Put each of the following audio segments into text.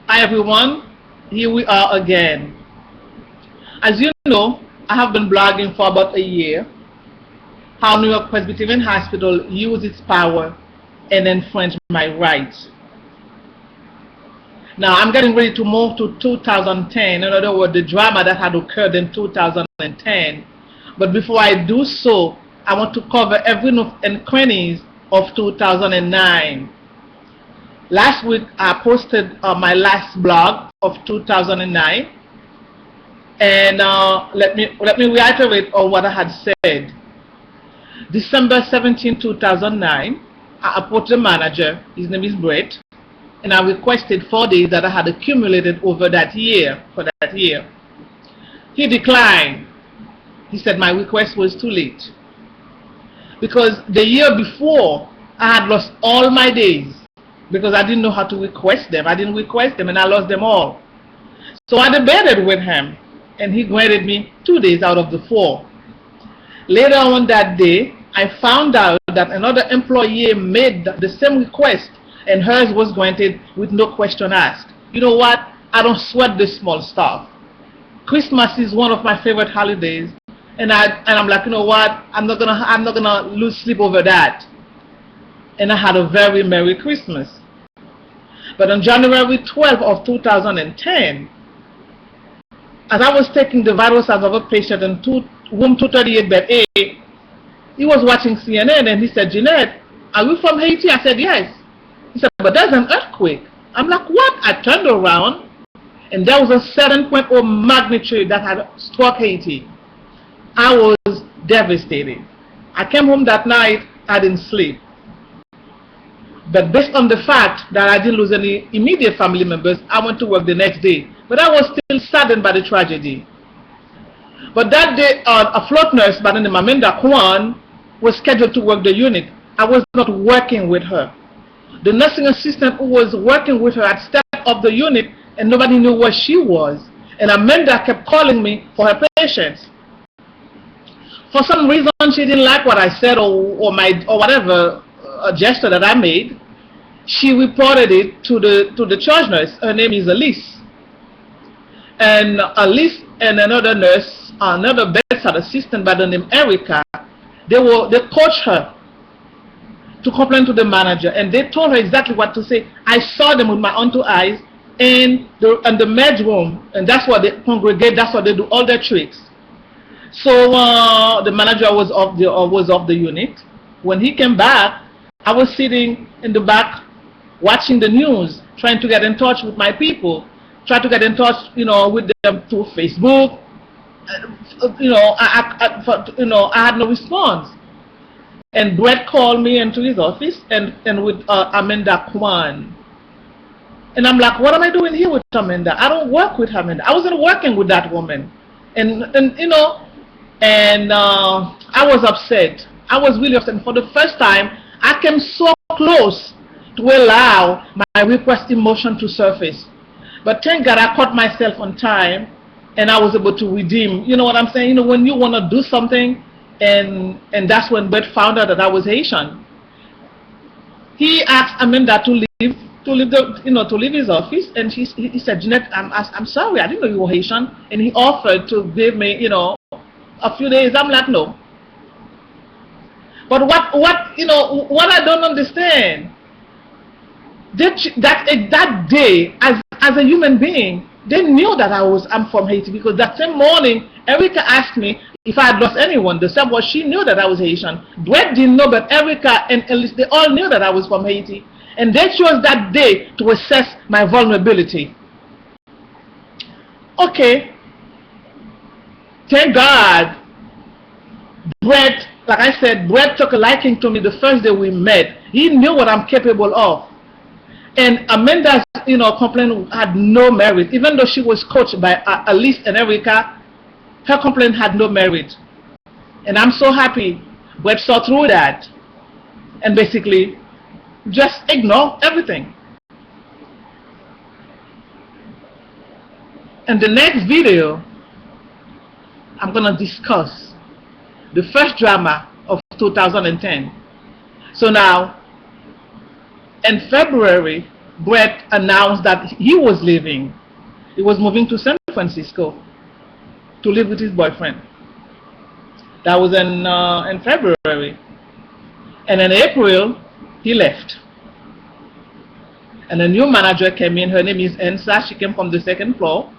Hi everyone, here we are again. As you know, I have been blogging for about a year how New York Presbyterian Hospital used its power and infringed my rights. Now I'm getting ready to move to 2010, in other words, the drama that had occurred in 2010. But before I do so, I want to cover every nook and crannies of 2009. Last week I posted my last blog of 2009, and let me reiterate on what I had said. December 17, 2009, I approached the manager, his name is Brett, and I requested 4 days that I had accumulated over that year, for that year. He declined. He said my request was too late, because the year before I had lost all my days because I didn't know how to request them. I didn't request them and I lost them all. So I debated with him and he granted me 2 days out of the 4. Later on that day, I found out that another employee made the same request and hers was granted with no question asked. You know what? I don't sweat this small stuff. Christmas is one of my favorite holidays, and I'm like, you know what? I'm not gonna lose sleep over that. And I had a very Merry Christmas. But on January 12th of 2010, as I was taking the vital signs of a patient in room 238 bed A, he was watching CNN and he said, "Jeanette, are you from Haiti?" I said, "Yes." He said, "But there's an earthquake." I'm like, "What?" I turned around and there was a 7.0 magnitude that had struck Haiti. I was devastated. I came home that night, I didn't sleep. But based on the fact that I didn't lose any immediate family members, I went to work the next day. But I was still saddened by the tragedy. But that day, a float nurse by the name of Amanda Kwan was scheduled to work the unit. I was not working with her. The nursing assistant who was working with her had stepped up the unit and nobody knew where she was. And Amanda kept calling me for her patients. For some reason, she didn't like what I said or whatever gesture that I made. She reported it to the charge nurse. Her name is Elise. And Elise and another nurse, another bedside assistant by the name Erica, they coached her to complain to the manager, and they told her exactly what to say. I saw them with my own 2 eyes in the med room, and that's where they congregate. That's where they do all their tricks. So the manager was off the unit. When he came back, I was sitting in the back watching the news, trying to get in touch with my people, trying to get in touch, with them through Facebook. I had no response. And Brett called me into his office and with Amanda Kwan. And I'm like, what am I doing here with Amanda? I don't work with Amanda. I wasn't working with that woman. And I was upset. I was really upset. And for the first time, I came so close to allow my repressed emotion to surface. But thank God I caught myself on time and I was able to redeem. You know what I'm saying? When you want to do something, and that's when Brett found out that I was Haitian. He asked Amanda to leave his office, and he said, "Jeanette, I'm sorry, I didn't know you were Haitian." And he offered to give me, a few days. I'm like, no. But what I don't understand, that day, as a human being, they knew that I'm from Haiti, because that same morning, Erica asked me if I had lost anyone. The same was, she knew that I was Haitian. Brett didn't know, but Erica and Elise, they all knew that I was from Haiti. And they chose that day to assess my vulnerability. Okay. Thank God, Brett, like I said, Brett took a liking to me the first day we met. He knew what I'm capable of. And Amanda's, complaint had no merit. Even though she was coached by Elise and Erica, her complaint had no merit. And I'm so happy Brett saw through that and basically just ignore everything. In the next video, I'm going to discuss the first drama of 2010. So now, in February Brett announced that he was leaving. He was moving to San Francisco to live with his boyfriend. That was in February. And in April, he left. And a new manager came in. Her name is Ensa. She came from the second floor.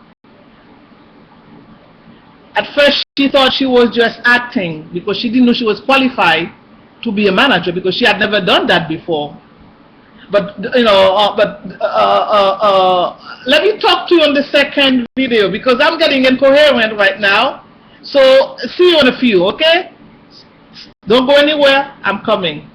At first, she thought she was just acting because she didn't know she was qualified to be a manager because she had never done that before. But let me talk to you on the second video because I'm getting incoherent right now. So see you in a few, okay? Don't go anywhere. I'm coming.